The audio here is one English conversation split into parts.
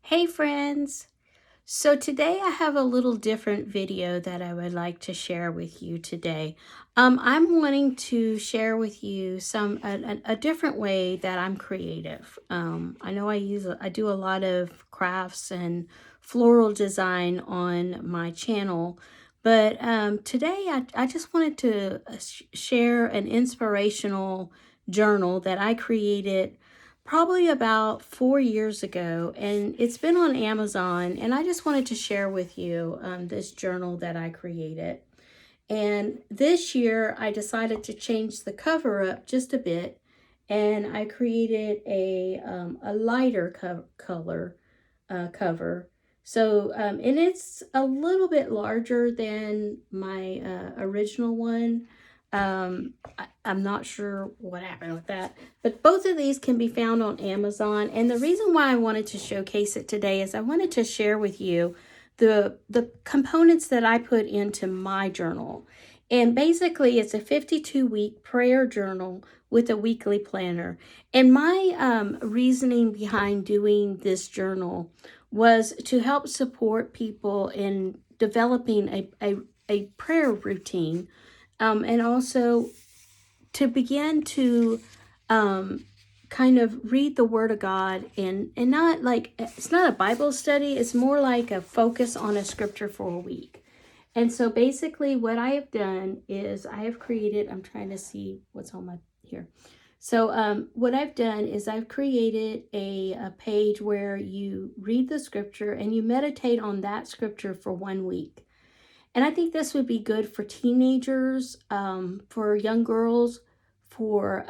Hey friends! So today I have a little different video that I would like to share with you today. I'm wanting to share with you a different way that I'm creative. I know I do a lot of crafts and floral design on my channel, but today I just wanted to share an inspirational journal that I created probably about 4 years ago, and it's been on Amazon, and I just wanted to share with you this journal that I created. And this year I decided to change the cover up just a bit, and I created a lighter color cover. So and it's a little bit larger than my original one. I'm not sure what happened with that, but both of these can be found on Amazon. And the reason why I wanted to showcase it today is I wanted to share with you the components that I put into my journal. And basically it's a 52-week prayer journal with a weekly planner. And my reasoning behind doing this journal was to help support people in developing a prayer routine, and also to begin to kind of read the Word of God, and not like, it's not a Bible study, it's more like a focus on a scripture for a week. And so basically what I have done is I have created, I'm trying to see what's on my here. So what I've done is I've created a page where you read the scripture and you meditate on that scripture for 1 week. And I think this would be good for teenagers, for young girls, for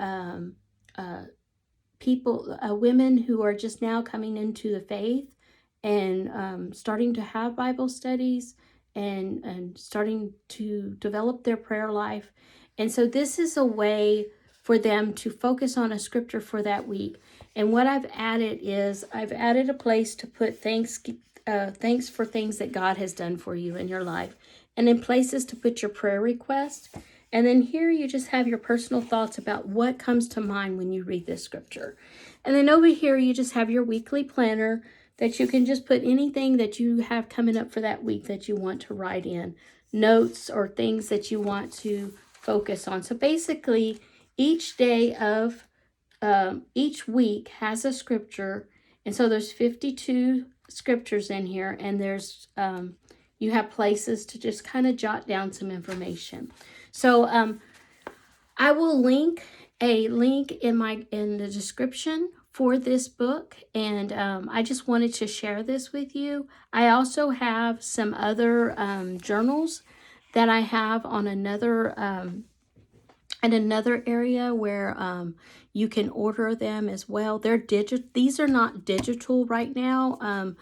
people, women who are just now coming into the faith and starting to have Bible studies and starting to develop their prayer life. And so this is a way for them to focus on a scripture for that week. And what I've added is I've added a place to put thanks for things that God has done for you in your life, and in places to put your prayer request. And then here you just have your personal thoughts about what comes to mind when you read this scripture. And then over here you just have your weekly planner that you can just put anything that you have coming up for that week that you want to write in, notes or things that you want to focus on. So basically each day of each week has a scripture, and so there's 52 scriptures in here, and there's you have places to just kind of jot down some information. So I will link a link in the description for this book, and I just wanted to share this with you. I also have some other journals that I have on another in another area where you can order them as well. They're digital. These are not digital right now.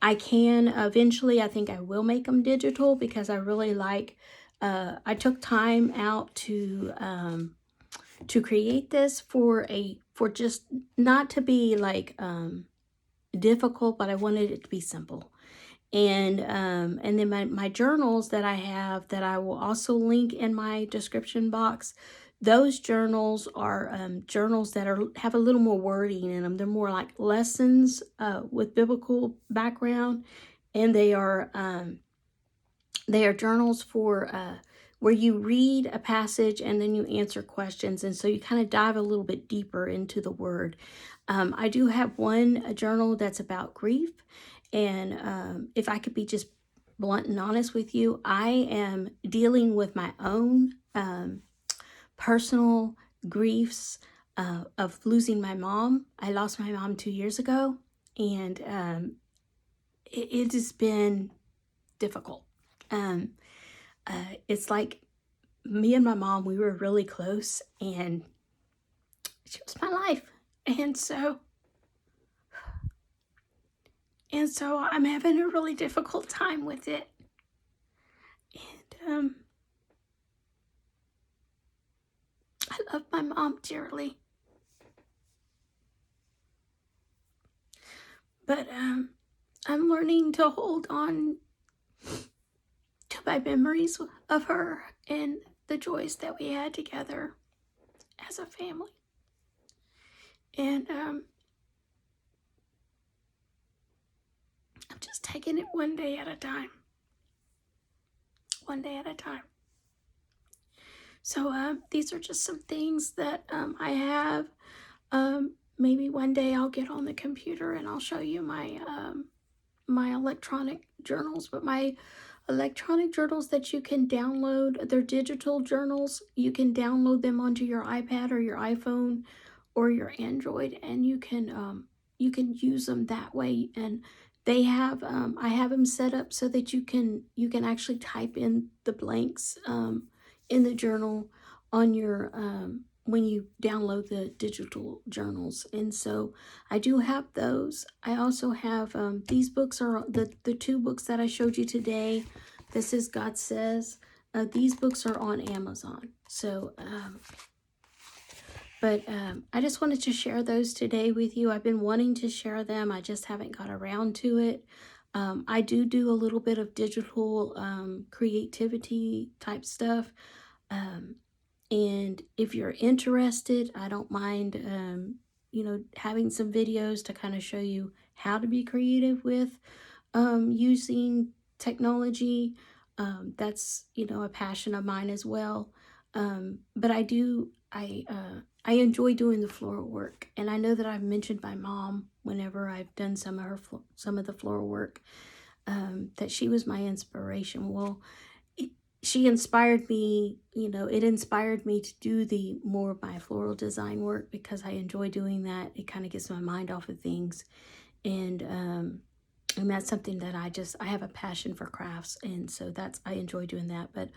I can eventually, I think I will make them digital, because I really like, I took time out to create this for just not to be like difficult, but I wanted it to be simple. And then my journals that I have, that I will also link in my description box, those journals are journals that have a little more wording in them. They're more like lessons with biblical background, and they are journals for where you read a passage and then you answer questions, and so you kind of dive a little bit deeper into the word. I do have a journal that's about grief, and if I could be just blunt and honest with you, I am dealing with my own personal griefs of losing my mom. I lost my mom 2 years ago, and it has been difficult. It's like me and my mom, we were really close, and she was my life. And so I'm having a really difficult time with it. And I love my mom dearly. But I'm learning to hold on to my memories of her and the joys that we had together as a family. And taking it one day at a time. One day at a time. So these are just some things that I have. Maybe one day I'll get on the computer and I'll show you my electronic journals, but my electronic journals that you can download, they're digital journals. You can download them onto your iPad or your iPhone or your Android, and you can use them that way. And they have I have them set up so that you can actually type in the blanks in the journal on your when you download the digital journals. And so I do have those. I also have these books are the two books that I showed you today. This is God Says. These books are on Amazon. But I just wanted to share those today with you. I've been wanting to share them. I just haven't got around to it. I do a little bit of digital creativity type stuff. And if you're interested, I don't mind, having some videos to kind of show you how to be creative with using technology. That's, a passion of mine as well. But I enjoy doing the floral work, and I know that I've mentioned my mom whenever I've done some of the floral work, that she was my inspiration. Well, she inspired me, it inspired me to do the more of my floral design work because I enjoy doing that. It kind of gets my mind off of things. And that's something that I have a passion for crafts. And so I enjoy doing that. But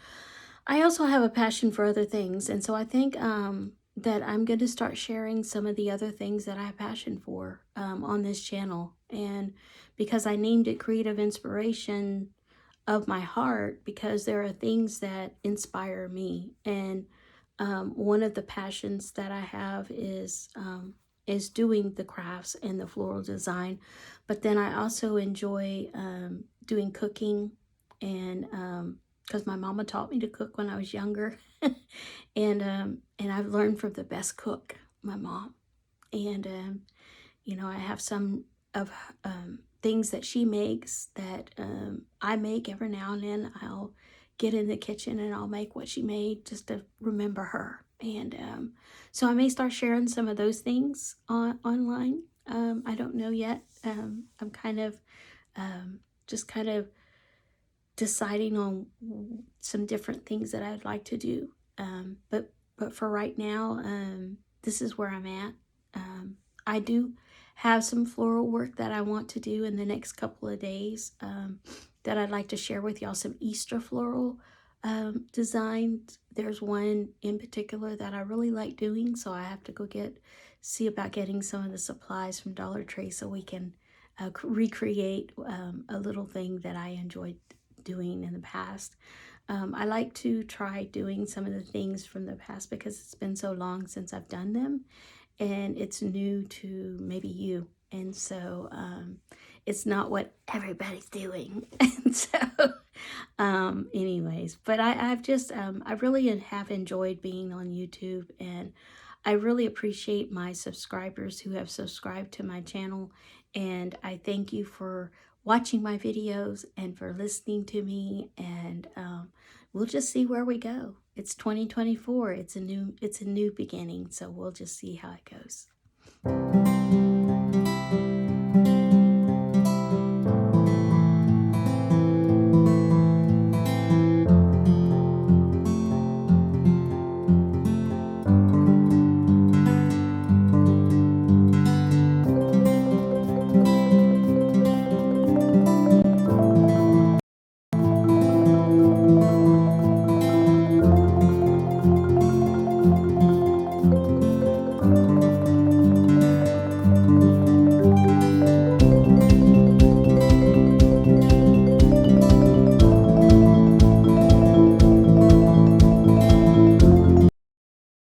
I also have a passion for other things. And so I think that I'm going to start sharing some of the other things that I have passion for on this channel. And because I named it Creative Inspiration of my heart, because there are things that inspire me. And one of the passions that I have is doing the crafts and the floral design. But then I also enjoy doing cooking, and because my mama taught me to cook when I was younger. And I've learned from the best cook, my mom. And I have some of things that she makes that I make every now and then. I'll get in the kitchen and I'll make what she made just to remember her. And so I may start sharing some of those things online. I don't know yet. I'm kind of just kind of deciding on some different things that I'd like to do. But for right now, this is where I'm at. I do have some floral work that I want to do in the next couple of days that I'd like to share with y'all. Some Easter floral designs. There's one in particular that I really like doing, so I have to see about getting some of the supplies from Dollar Tree so we can recreate a little thing that I enjoyed doing in the past. I like to try doing some of the things from the past because it's been so long since I've done them, and it's new to maybe you. And so it's not what everybody's doing. And so anyways, but I really have enjoyed being on YouTube, and I really appreciate my subscribers who have subscribed to my channel. And I thank you for watching my videos and for listening to me. And we'll just see where we go. It's 2024. It's a new beginning. So we'll just see how it goes.